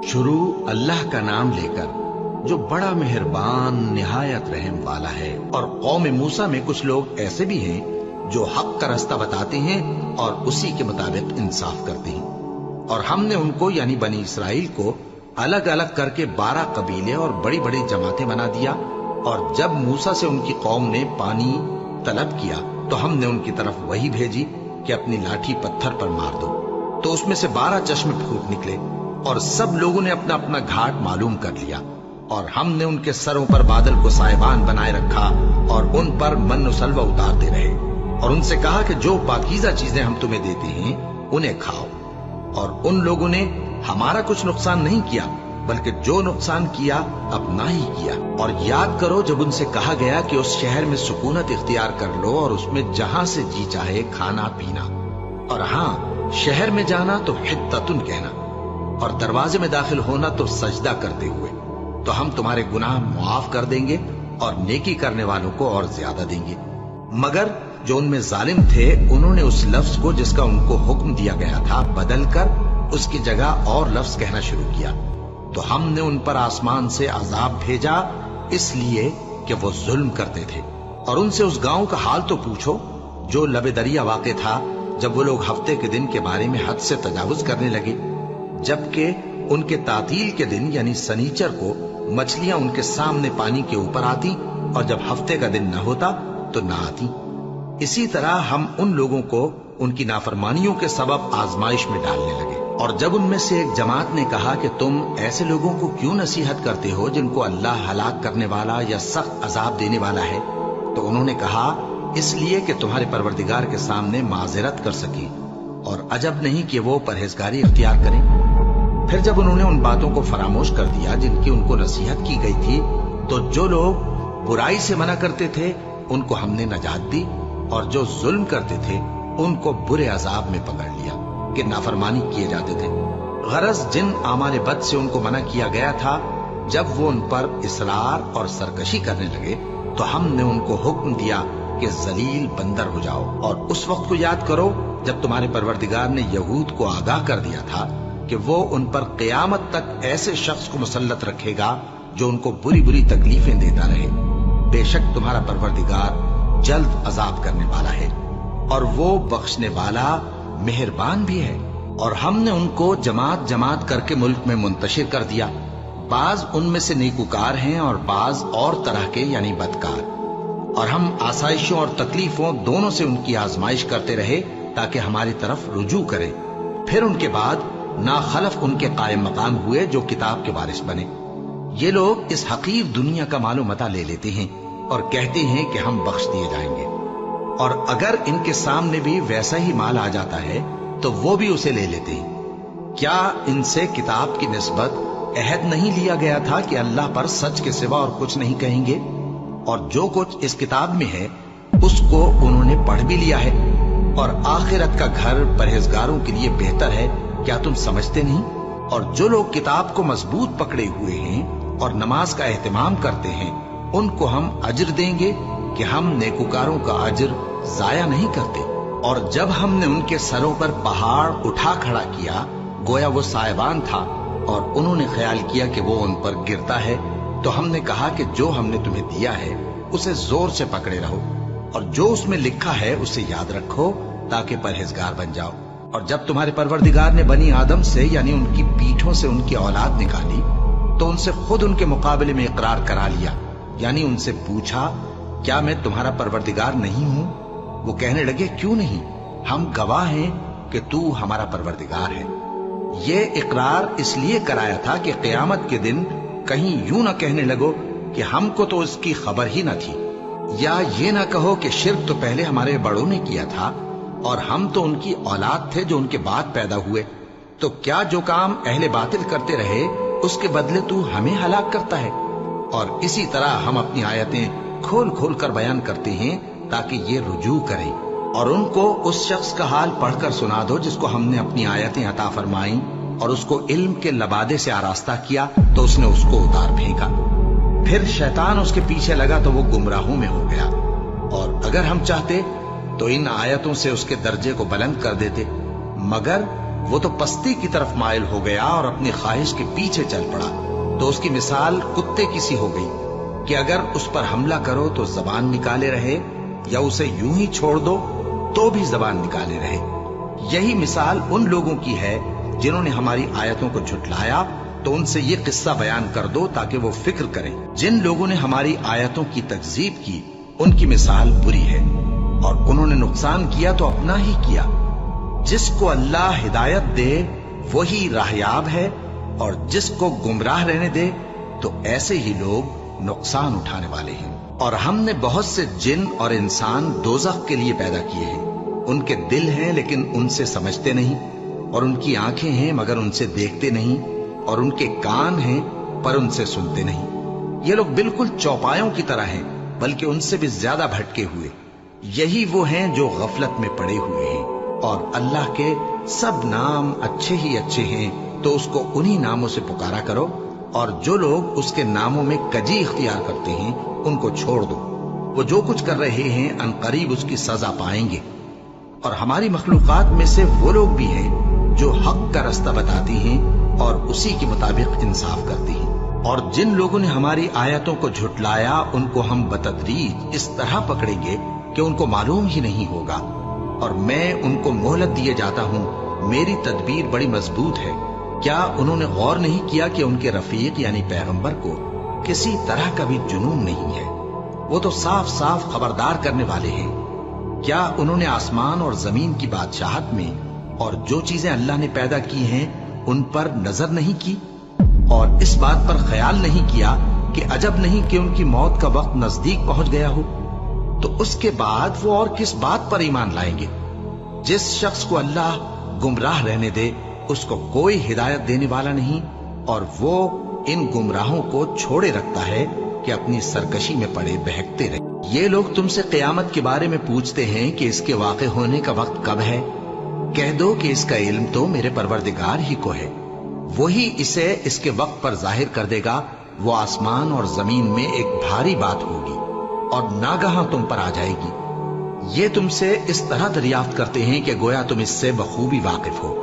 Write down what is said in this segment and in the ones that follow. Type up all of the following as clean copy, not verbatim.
شروع اللہ کا نام لے کر جو بڑا مہربان نہایت رحم والا ہے۔ اور قوم موسیٰ میں کچھ لوگ ایسے بھی ہیں جو حق کا راستہ بتاتے ہیں اور اسی کے مطابق انصاف کرتے ہیں، اور ہم نے ان کو یعنی بنی اسرائیل کو الگ الگ کر کے 12 قبیلے اور بڑی بڑی جماعتیں بنا دیا۔ اور جب موسیٰ سے ان کی قوم نے پانی طلب کیا تو ہم نے ان کی طرف وہی بھیجی کہ اپنی لاٹھی پتھر پر مار دو، تو اس میں سے 12 چشمے پھوٹ نکلے، اور سب لوگوں نے اپنا اپنا گھاٹ معلوم کر لیا۔ اور ہم نے ان کے سروں پر بادل کو سائبان بنائے رکھا اور ان پر من و سلوہ اتارتے رہے، اور ان سے کہا کہ جو پاکیزہ چیزیں ہم تمہیں دیتے ہیں انہیں کھاؤ۔ اور ان لوگوں نے ہمارا کچھ نقصان نہیں کیا، بلکہ جو نقصان کیا اپنا ہی کیا۔ اور یاد کرو جب ان سے کہا گیا کہ اس شہر میں سکونت اختیار کر لو اور اس میں جہاں سے جی چاہے کھانا پینا، اور ہاں شہر میں جانا تو حتتن کہنا، اور دروازے میں داخل ہونا تو سجدہ کرتے ہوئے، تو ہم تمہارے گناہ معاف کر دیں گے اور نیکی کرنے والوں کو اور زیادہ دیں گے۔ مگر جو ان میں ظالم تھے انہوں نے اس لفظ کو جس کا ان کو حکم دیا گیا تھا بدل کر اس کی جگہ اور لفظ کہنا شروع کیا، تو ہم نے ان پر آسمان سے عذاب بھیجا اس لیے کہ وہ ظلم کرتے تھے۔ اور ان سے اس گاؤں کا حال تو پوچھو جو لب دریا واقع تھا، جب وہ لوگ ہفتے کے دن کے بارے میں حد سے تجاوز کرنے لگے، جبکہ ان کے تعطیل کے دن یعنی سنیچر کو مچھلیاں ان کے سامنے پانی کے اوپر آتی، اور جب ہفتے کا دن نہ ہوتا تو نہ آتی۔ اسی طرح ہم ان لوگوں کو ان کی نافرمانیوں کے سبب آزمائش میں ڈالنے لگے۔ اور جب ان میں سے ایک جماعت نے کہا کہ تم ایسے لوگوں کو کیوں نصیحت کرتے ہو جن کو اللہ ہلاک کرنے والا یا سخت عذاب دینے والا ہے، تو انہوں نے کہا اس لیے کہ تمہارے پروردگار کے سامنے معذرت کر سکیں، اور عجب نہیں کہ وہ پرہیزگاری اختیار کریں۔ پھر جب انہوں نے ان باتوں کو فراموش کر دیا جن کی ان کو نصیحت کی گئی تھی، تو جو لوگ برائی سے منع کرتے تھے ان کو ہم نے نجات دی، اور جو ظلم کرتے تھے ان کو برے عذاب میں پکڑ لیا کہ نافرمانی کیے جاتے تھے۔ غرض جن اعمال بد سے ان کو منع کیا گیا تھا، جب وہ ان پر اصرار اور سرکشی کرنے لگے تو ہم نے ان کو حکم دیا کہ ذلیل بندر ہو جاؤ۔ اور اس وقت کو یاد کرو جب تمہارے پروردگار نے یہود کو آگاہ کر دیا تھا کہ وہ ان پر قیامت تک ایسے شخص کو مسلط رکھے گا جو ان کو بری بری تکلیفیں دیتا رہے۔ بے شک تمہارا پروردگار جلد عذاب کرنے والا ہے، اور وہ بخشنے والا مہربان بھی ہے۔ اور ہم نے ان کو جماعت جماعت کر کے ملک میں منتشر کر دیا، بعض ان میں سے نیکوکار ہیں اور بعض اور طرح کے یعنی بدکار۔ اور ہم آسائشوں اور تکلیفوں دونوں سے ان کی آزمائش کرتے رہے تاکہ ہماری طرف رجوع کریں۔ پھر ان کے بعد ناخلف ان کے قائم مقام ہوئے جو کتاب کے وارث بنے۔ یہ لوگ اس حقیر دنیا کا مال و متاع لے لیتے ہیں اور کہتے ہیں کہ ہم بخش دیے جائیں گے، اور اگر ان کے سامنے بھی ویسا ہی مال آ جاتا ہے تو وہ بھی اسے لے لیتے ہیں۔ کیا ان سے کتاب کی نسبت عہد نہیں لیا گیا تھا کہ اللہ پر سچ کے سوا اور کچھ نہیں کہیں گے؟ اور جو کچھ اس کتاب میں ہے اس کو انہوں نے پڑھ بھی لیا ہے، اور آخرت کا گھر پرہیزگاروں کے لیے بہتر ہے، کیا تم سمجھتے نہیں؟ اور جو لوگ کتاب کو مضبوط پکڑے ہوئے ہیں اور نماز کا اہتمام کرتے ہیں ان کو ہم اجر دیں گے کہ ہم نیکوکاروں کا اجر ضائع نہیں کرتے۔ اور جب ہم نے ان کے سروں پر پہاڑ اٹھا کھڑا کیا گویا وہ سائبان تھا، اور انہوں نے خیال کیا کہ وہ ان پر گرتا ہے، تو ہم نے کہا کہ جو ہم نے تمہیں دیا ہے اسے زور سے پکڑے رہو، اور جو اس میں لکھا ہے اسے یاد رکھو تاکہ پرہیزگار بن جاؤ۔ اور جب تمہارے پروردگار نے بنی آدم سے یعنی ان کی پیٹھوں سے ان کی اولاد نکالی تو ان سے خود ان کے مقابلے میں اقرار کرا لیا، یعنی ان سے پوچھا کیا میں تمہارا پروردگار نہیں ہوں؟ وہ کہنے لگے کیوں نہیں، ہم گواہ ہیں کہ تو ہمارا پروردگار ہے۔ یہ اقرار اس لیے کرایا تھا کہ قیامت کے دن کہیں یوں نہ کہنے لگو کہ ہم کو تو اس کی خبر ہی نہ تھی، یا یہ نہ کہو کہ شرک تو پہلے ہمارے بڑوں نے کیا تھا اور ہم تو ان کی اولاد تھے جو ان کے بعد پیدا ہوئے، تو کیا جو کام اہل باطل کرتے رہے اس کے بدلے تو ہمیں ہلاک کرتا ہے؟ اور اسی طرح ہم اپنی آیتیں کھول کھول کر بیان کرتے ہیں تاکہ یہ رجوع کریں۔ اور ان کو اس شخص کا حال پڑھ کر سنا دو جس کو ہم نے اپنی آیتیں عطا فرمائیں اور اس کو علم کے لبادے سے آراستہ کیا تو اس نے اس کو اتار پھینکا، پھر شیطان اس کے پیچھے لگا تو وہ گمراہوں میں ہو گیا۔ اور اگر ہم چاہتے تو ان آیتوں سے اس کے درجے کو بلند کر دیتے، مگر وہ تو پستی کی طرف مائل ہو گیا اور اپنی خواہش کے پیچھے چل پڑا، تو اس کی مثال کتے کی سی ہو گئی کہ اگر اس پر حملہ کرو تو زبان نکالے رہے، یا اسے یوں ہی چھوڑ دو تو بھی زبان نکالے رہے۔ یہی مثال ان لوگوں کی ہے جنہوں نے ہماری آیتوں کو جھٹلایا، تو ان سے یہ قصہ بیان کر دو تاکہ وہ فکر کریں۔ جن لوگوں نے ہماری آیتوں کی تکذیب کی ان کی مثال بری ہے، اور انہوں نے نقصان کیا تو اپنا ہی کیا۔ جس کو اللہ ہدایت دے وہی راہیاب ہے، اور جس کو گمراہ رہنے دے تو ایسے ہی لوگ نقصان اٹھانے والے ہیں۔ اور ہم نے بہت سے جن اور انسان دوزخ کے لیے پیدا کیے ہیں، ان کے دل ہیں لیکن ان سے سمجھتے نہیں، اور ان کی آنکھیں ہیں مگر ان سے دیکھتے نہیں، اور ان کے کان ہیں پر ان سے سنتے نہیں۔ یہ لوگ بالکل چوپایوں کی طرح ہیں، بلکہ ان سے بھی زیادہ بھٹکے ہوئے۔ یہی وہ ہیں جو غفلت میں پڑے ہوئے ہیں۔ اور اللہ کے سب نام اچھے ہی اچھے ہیں، تو اس کو انہی ناموں سے پکارا کرو، اور جو لوگ اس کے ناموں میں کجی اختیار کرتے ہیں ان کو چھوڑ دو۔ وہ جو کچھ کر رہے ہیں ان قریب اس کی سزا پائیں گے۔ اور ہماری مخلوقات میں سے وہ لوگ بھی ہیں جو حق کا رستہ بتاتی ہیں اور اسی کے مطابق انصاف کرتی ہیں۔ اور جن لوگوں نے ہماری آیتوں کو جھٹلایا ان کو ہم بتدریج اس طرح پکڑیں گے کہ ان کو معلوم ہی نہیں ہوگا، اور میں ان کو مہلت دیے جاتا ہوں، میری تدبیر بڑی مضبوط ہے۔ کیا انہوں نے غور نہیں کیا کہ ان کے رفیق یعنی پیغمبر کو کسی طرح کا بھی جنون نہیں ہے؟ وہ تو صاف صاف خبردار کرنے والے ہیں۔ کیا انہوں نے آسمان اور زمین کی بادشاہت میں اور جو چیزیں اللہ نے پیدا کی ہیں ان پر نظر نہیں کی، اور اس بات پر خیال نہیں کیا کہ عجب نہیں کہ ان کی موت کا وقت نزدیک پہنچ گیا ہو؟ تو اس کے بعد وہ اور کس بات پر ایمان لائیں گے؟ جس شخص کو اللہ گمراہ رہنے دے اس کو کوئی ہدایت دینے والا نہیں، اور وہ ان گمراہوں کو چھوڑے رکھتا ہے کہ اپنی سرکشی میں پڑے بہکتے رہے۔ یہ لوگ تم سے قیامت کے بارے میں پوچھتے ہیں کہ اس کے واقع ہونے کا وقت کب ہے؟ کہہ دو کہ اس کا علم تو میرے پروردگار ہی کو ہے، وہی اسے اس کے وقت پر ظاہر کر دے گا۔ وہ آسمان اور زمین میں ایک بھاری بات ہوگی اور ناگہاں تم پر آ جائے گی۔ یہ تم سے اس طرح دریافت کرتے ہیں کہ گویا تم اس سے بخوبی واقف ہو۔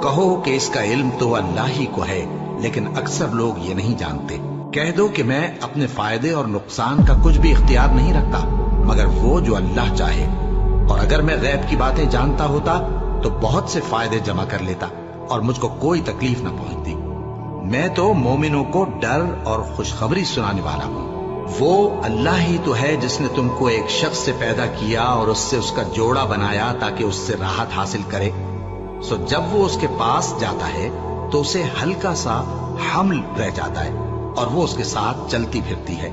کہو کہ اس کا علم تو اللہ ہی کو ہے، لیکن اکثر لوگ یہ نہیں جانتے۔ کہہ دو کہ میں اپنے فائدے اور نقصان کا کچھ بھی اختیار نہیں رکھتا مگر وہ جو اللہ چاہے، اور اگر میں غیب کی باتیں جانتا ہوتا تو بہت سے فائدے جمع کر لیتا اور مجھ کو کوئی تکلیف نہ پہنچتی۔ میں تو مومنوں کو ڈر اور خوشخبری سنانے والا ہوں۔ وہ اللہ ہی تو ہے جس نے تم کو ایک شخص سے پیدا کیا اور اس سے اس کا جوڑا بنایا تاکہ اس سے راحت حاصل کرے۔ سو جب وہ اس کے پاس جاتا ہے تو اسے ہلکا سا حمل رہ جاتا ہے اور وہ اس کے ساتھ چلتی پھرتی ہے۔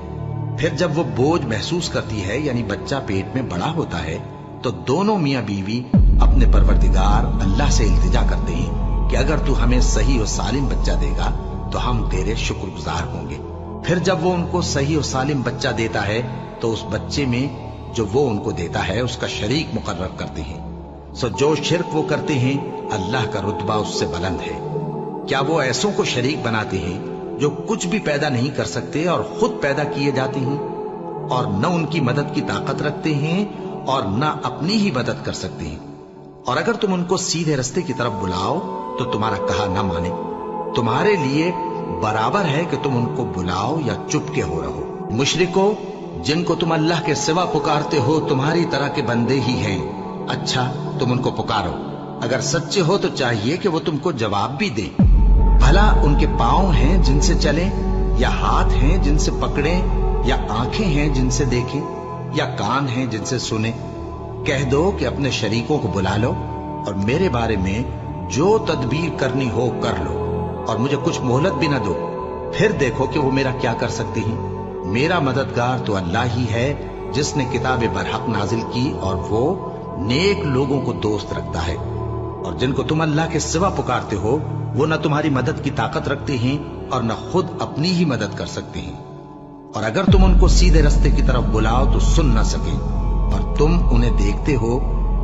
پھر جب وہ بوجھ محسوس کرتی ہے یعنی بچہ پیٹ میں بڑا ہوتا ہے تو دونوں میاں بیوی اپنے پروردگار اللہ سے التجا کرتے ہیں کہ اگر تو ہمیں صحیح و سالم بچہ دے گا تو ہم تیرے شکر گزار ہوں گے۔ پھر جب وہ ان کو صحیح و سالم بچہ دیتا ہے تو اس بچے میں جو وہ ان کو دیتا ہے اس کا شریک مقرر کرتے ہیں۔ سو جو شرک وہ کرتے ہیں اللہ کا رتبہ اس سے بلند ہے۔ کیا وہ ایسوں کو شریک بناتے ہیں جو کچھ بھی پیدا نہیں کر سکتے اور خود پیدا کیے جاتے ہیں، اور نہ ان کی مدد کی طاقت رکھتے ہیں اور نہ اپنی ہی مدد کر سکتے ہیں؟ اور اگر تم ان کو سیدھے رستے کی طرف بلاؤ تو تمہارا کہا نہ مانے۔ تمہارے لیے برابر ہے کہ تم ان کو بلاؤ یا چپ کے ہو رہو۔ مشرکو، جن کو تم اللہ کے سوا پکارتے ہو تمہاری طرح کے بندے ہی ہیں۔ اچھا تم ان کو پکارو، اگر سچے ہو تو چاہیے کہ وہ تم کو جواب بھی دیں۔ بھلا ان کے پاؤں ہیں جن سے چلیں، یا ہاتھ ہیں جن سے پکڑیں، یا آنکھیں ہیں جن سے دیکھیں، یا کان ہیں جن سے سنیں؟ کہہ دو کہ اپنے شریکوں کو بلا لو اور میرے بارے میں جو تدبیر کرنی ہو کر لو، اور مجھے کچھ مہلت بھی نہ دو، پھر دیکھو کہ وہ میرا کیا کر سکتے ہیں۔ میرا مددگار تو اللہ ہی ہے جس نے کتاب برحق نازل کی، اور وہ نیک لوگوں کو دوست رکھتا ہے۔ اور جن کو تم اللہ کے سوا پکارتے ہو وہ نہ تمہاری مدد کی طاقت رکھتے ہیں اور نہ خود اپنی ہی مدد کر سکتے ہیں، اور اگر تم ان کو سیدھے رستے کی طرف بلاؤ تو سن نہ سکیں، اور تم انہیں دیکھتے ہو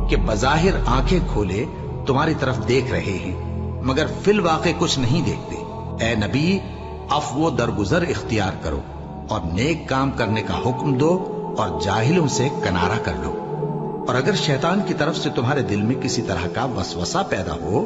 کہ بظاہر آنکھیں کھولے تمہاری طرف دیکھ رہے ہیں مگر فی الواقع کچھ نہیں دیکھتے۔ اے نبی، عفو و درگزر اختیار کرو اور نیک کام کرنے کا حکم دو اور جاہلوں سے کنارہ کر لو۔ اور اگر شیطان کی طرف سے تمہارے دل میں کسی طرح کا وسوسہ پیدا ہو